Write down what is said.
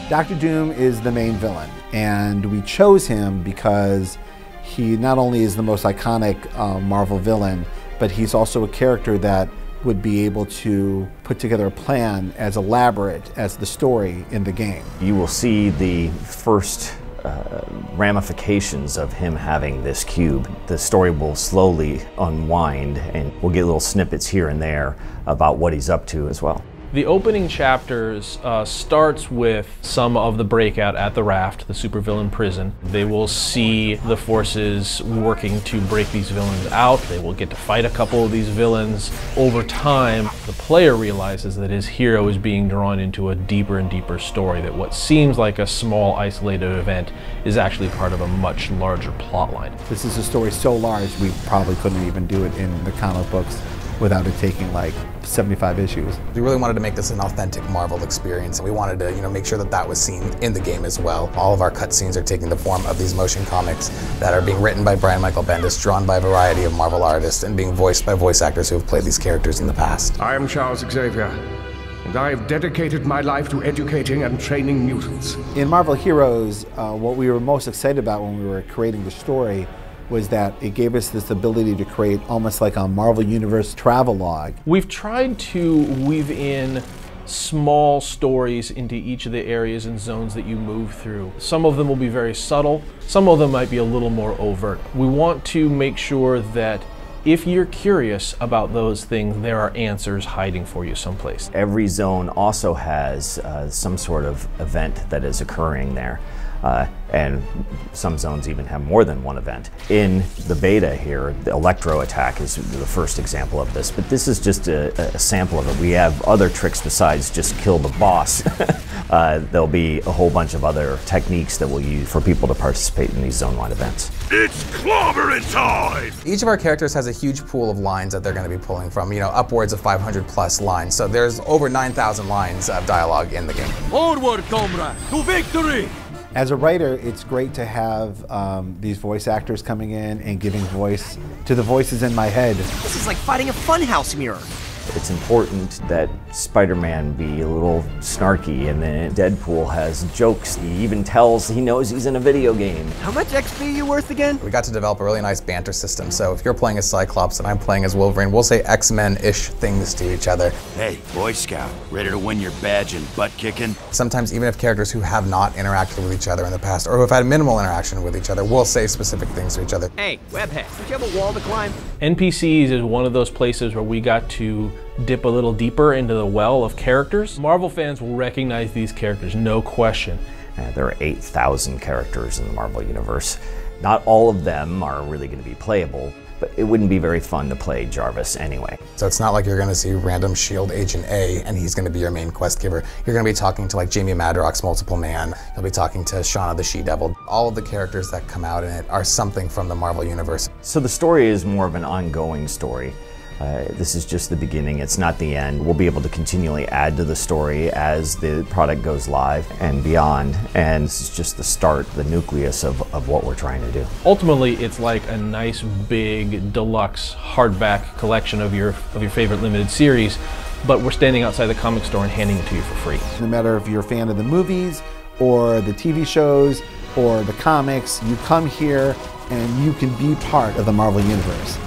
Doctor Doom is the main villain, and we chose him because he not only is the most iconic Marvel villain, but he's also a character that would be able to put together a plan as elaborate as the story in the game. You will see the first ramifications of him having this cube. The story will slowly unwind, and we'll get little snippets here and there about what he's up to as well. The opening chapters starts with some of the breakout at the Raft, the supervillain prison. They will see the forces working to break these villains out. They will get to fight a couple of these villains. Over time, the player realizes that his hero is being drawn into a deeper and deeper story, that what seems like a small isolated event is actually part of a much larger plot line. This is a story so large we probably couldn't even do it in the comic books without it taking like 75 issues. We really wanted to make this an authentic Marvel experience, and we wanted to, make sure that that was seen in the game as well. All of our cutscenes are taking the form of these motion comics that are being written by Brian Michael Bendis, drawn by a variety of Marvel artists, and being voiced by voice actors who have played these characters in the past. I am Charles Xavier, and I have dedicated my life to educating and training mutants. In Marvel Heroes, what we were most excited about when we were creating the story was that it gave us this ability to create almost like a Marvel Universe travelogue. We've tried to weave in small stories into each of the areas and zones that you move through. Some of them will be very subtle, some of them might be a little more overt. We want to make sure that if you're curious about those things, there are answers hiding for you someplace. Every zone also has some sort of event that is occurring there. And some zones even have more than one event. In the beta here, the Electro attack is the first example of this, but this is just a sample of it. We have other tricks besides just kill the boss. There'll be a whole bunch of other techniques that we'll use for people to participate in these zone-wide events. It's clobbering time! Each of our characters has a huge pool of lines that they're going to be pulling from, upwards of 500 plus lines. So there's over 9,000 lines of dialogue in the game. Onward, comrade, to victory! As a writer, it's great to have these voice actors coming in and giving voice to the voices in my head. This is like fighting a funhouse mirror. It's important that Spider-Man be a little snarky, and then Deadpool has jokes. He even tells he knows he's in a video game. How much XP are you worth again? We got to develop a really nice banter system, so if you're playing as Cyclops and I'm playing as Wolverine, we'll say X-Men-ish things to each other. Hey, Boy Scout, ready to win your badge and butt kicking? Sometimes even if characters who have not interacted with each other in the past, or who have had minimal interaction with each other, will say specific things to each other. Hey, Webhead, don't you have a wall to climb? NPCs is one of those places where we got to dip a little deeper into the well of characters. Marvel fans will recognize these characters, no question. There are 8,000 characters in the Marvel Universe. Not all of them are really going to be playable, but it wouldn't be very fun to play Jarvis anyway. So it's not like you're going to see random S.H.I.E.L.D. Agent A and he's going to be your main quest giver. You're going to be talking to like Jamie Madrox's Multiple Man. You'll be talking to Shauna the She-Devil. All of the characters that come out in it are something from the Marvel Universe. So the story is more of an ongoing story. This is just the beginning, it's not the end. We'll be able to continually add to the story as the product goes live and beyond, and this is just the start, the nucleus of what we're trying to do. Ultimately, it's like a nice big deluxe hardback collection of your favorite limited series, but we're standing outside the comic store and handing it to you for free. No matter if you're a fan of the movies or the TV shows or the comics, you come here and you can be part of the Marvel Universe.